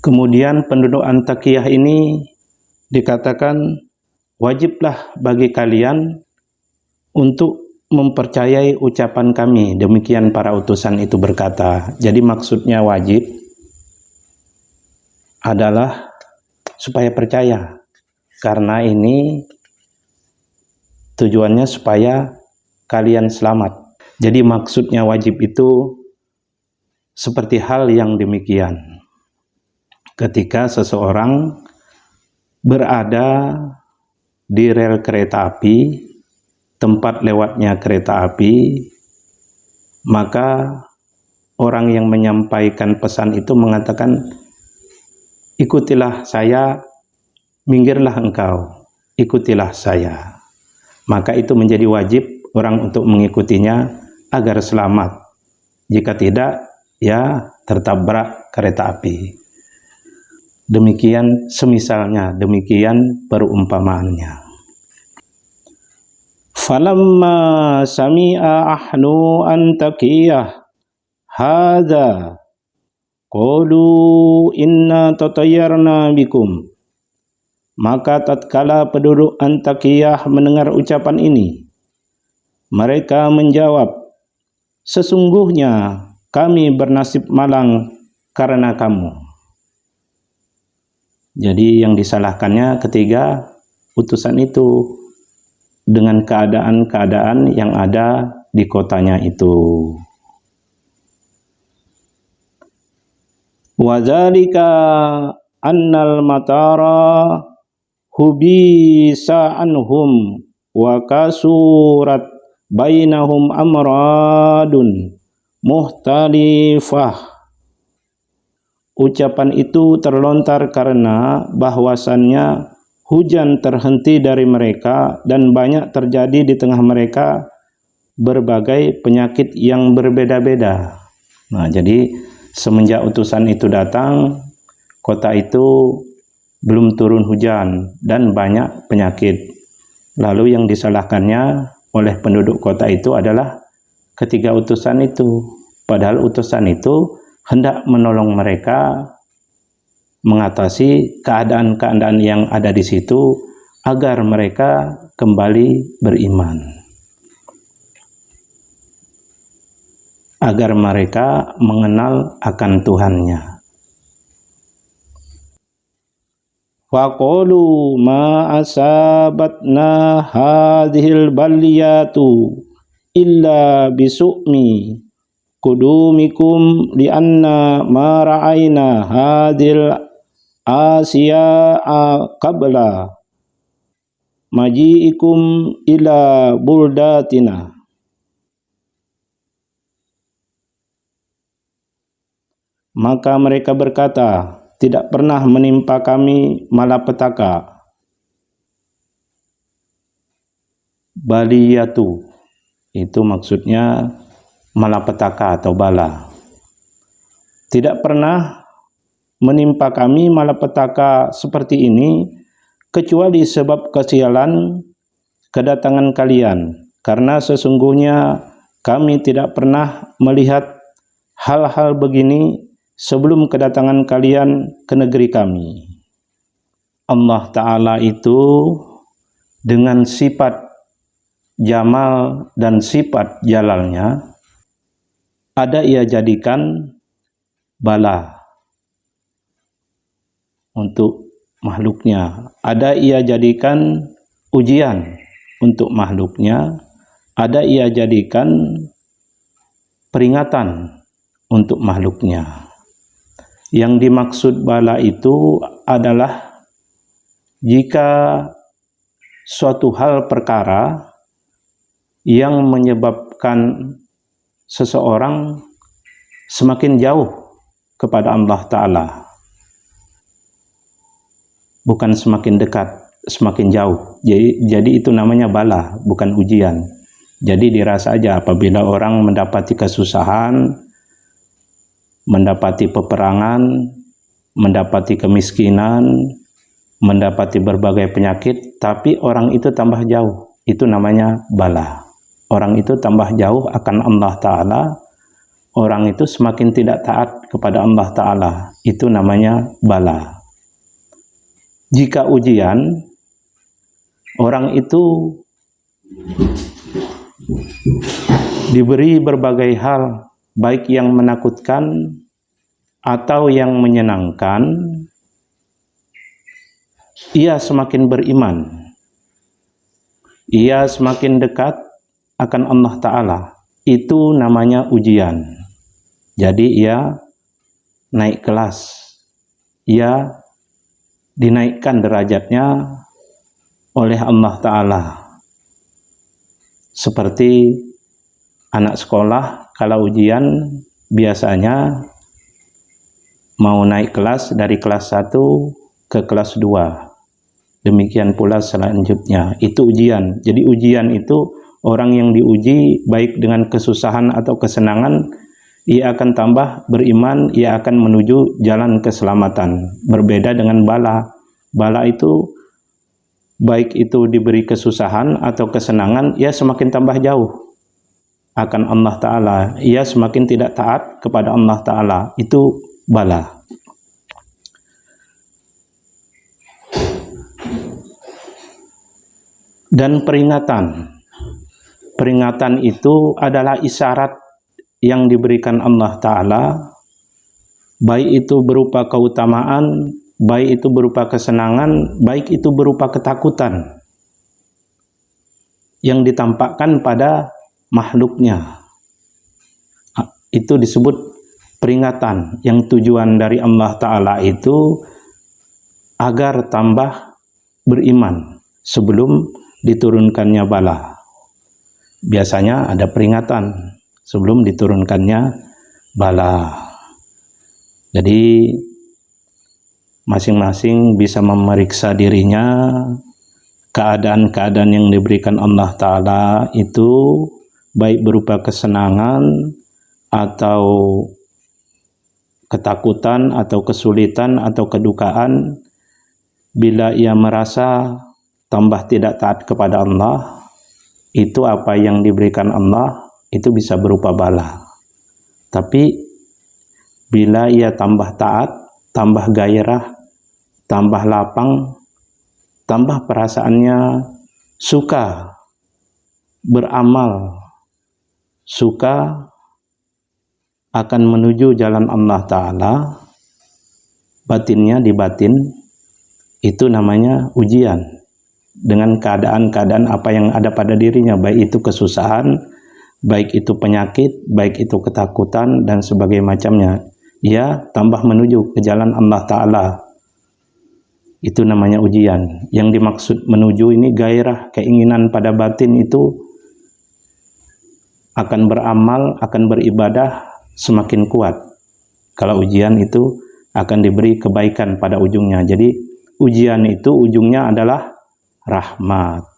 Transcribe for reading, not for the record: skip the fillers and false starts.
Kemudian penduduk Antakiyah ini dikatakan, wajiblah bagi kalian untuk mempercayai ucapan kami. Demikian para utusan itu berkata. Jadi maksudnya wajib adalah supaya percaya. Karena ini tujuannya supaya kalian selamat. Jadi maksudnya wajib itu seperti hal yang demikian. Ketika seseorang berada di rel kereta api, tempat lewatnya kereta api, maka orang yang menyampaikan pesan itu mengatakan, ikutilah saya, minggirlah engkau, ikutilah saya. Maka itu menjadi wajib orang untuk mengikutinya agar selamat. Jika tidak, ya tertabrak kereta api. Demikian semisalnya, demikian perumpamaannya. Falamma sami'a ahlu Antakiyah hadza qalu inna tatayyarna bikum. Maka tatkala penduduk Antakiyah mendengar ucapan ini, mereka menjawab, sesungguhnya kami bernasib malang karena kamu. Jadi yang disalahkannya ketiga utusan itu dengan keadaan-keadaan yang ada di kotanya itu. Wa dzalika annal matara hubisa anhum wa kasurat bainahum amradun muhtalifah. Ucapan itu terlontar karena bahwasannya hujan terhenti dari mereka dan banyak terjadi di tengah mereka berbagai penyakit yang berbeda-beda. Nah, jadi semenjak utusan itu datang, kota itu belum turun hujan dan banyak penyakit. Lalu yang disalahkannya oleh penduduk kota itu adalah ketiga utusan itu. Padahal utusan itu hendak menolong mereka mengatasi keadaan-keadaan yang ada di situ agar mereka kembali beriman, agar mereka mengenal akan Tuhannya. Faqalu ma asabatna hadhil baliyatu illa bisu'mi kudumikum lianna ma ra'ayna hadhil asya'a qabla maji'ikum ila buldatina. Maka mereka berkata, tidak pernah menimpa kami malapetaka. Baliyatu itu maksudnya malapetaka atau bala. Tidak pernah menimpa kami malapetaka seperti ini kecuali sebab kesialan kedatangan kalian, karena sesungguhnya kami tidak pernah melihat hal-hal begini sebelum kedatangan kalian ke negeri kami. Allah Ta'ala itu dengan sifat jamal dan sifat jalalnya ada ia jadikan bala untuk makhluknya, ada ia jadikan ujian untuk makhluknya, ada ia jadikan peringatan untuk makhluknya. Yang dimaksud bala itu adalah jika suatu hal perkara yang menyebabkan seseorang semakin jauh kepada Allah Ta'ala, bukan semakin dekat, semakin jauh. Jadi itu namanya bala, bukan ujian. Jadi dirasa aja apabila orang mendapati kesusahan, mendapati peperangan, mendapati kemiskinan, mendapati berbagai penyakit, tapi orang itu tambah jauh, itu namanya bala. Orang itu tambah jauh akan Allah Ta'ala, orang itu semakin tidak taat kepada Allah Ta'ala. Itu namanya bala. Jika ujian, orang itu diberi berbagai hal, baik yang menakutkan atau yang menyenangkan, ia semakin beriman. Ia semakin dekat akan Allah Ta'ala. Itu namanya ujian. Jadi ia naik kelas. Ia dinaikkan derajatnya oleh Allah Ta'ala. Seperti anak sekolah, kalau ujian biasanya mau naik kelas dari kelas 1 ke kelas 2. Demikian pula selanjutnya. Itu ujian. Jadi ujian itu orang yang diuji baik dengan kesusahan atau kesenangan, ia akan tambah beriman, ia akan menuju jalan keselamatan. Berbeda dengan bala. Bala itu baik itu diberi kesusahan atau kesenangan, ia semakin tambah jauh akan Allah Ta'ala. Ia semakin tidak taat kepada Allah Ta'ala. Itu bala. Dan peringatan. Peringatan itu adalah isyarat yang diberikan Allah Ta'ala, baik itu berupa keutamaan, baik itu berupa kesenangan, baik itu berupa ketakutan yang ditampakkan pada makhluknya. Itu disebut peringatan, yang tujuan dari Allah Ta'ala itu agar tambah beriman sebelum diturunkannya bala. Biasanya ada peringatan sebelum diturunkannya bala. Jadi masing-masing bisa memeriksa dirinya, keadaan-keadaan yang diberikan Allah Ta'ala itu baik berupa kesenangan atau ketakutan atau kesulitan atau kedukaan. Bila ia merasa tambah tidak taat kepada Allah, itu apa yang diberikan Allah itu bisa berupa bala. Tapi bila ia tambah taat, tambah gairah, tambah lapang, tambah perasaannya suka beramal, suka akan menuju jalan Allah Ta'ala, batinnya di batin, itu namanya ujian. Dengan keadaan-keadaan apa yang ada pada dirinya, baik itu kesusahan, baik itu penyakit, baik itu ketakutan, dan sebagainya macamnya. Ia tambah menuju ke jalan Allah Ta'ala. Itu namanya ujian. Yang dimaksud menuju ini gairah, keinginan pada batin itu akan beramal, akan beribadah semakin kuat. Kalau ujian itu akan diberi kebaikan pada ujungnya. Jadi ujian itu ujungnya adalah rahmat.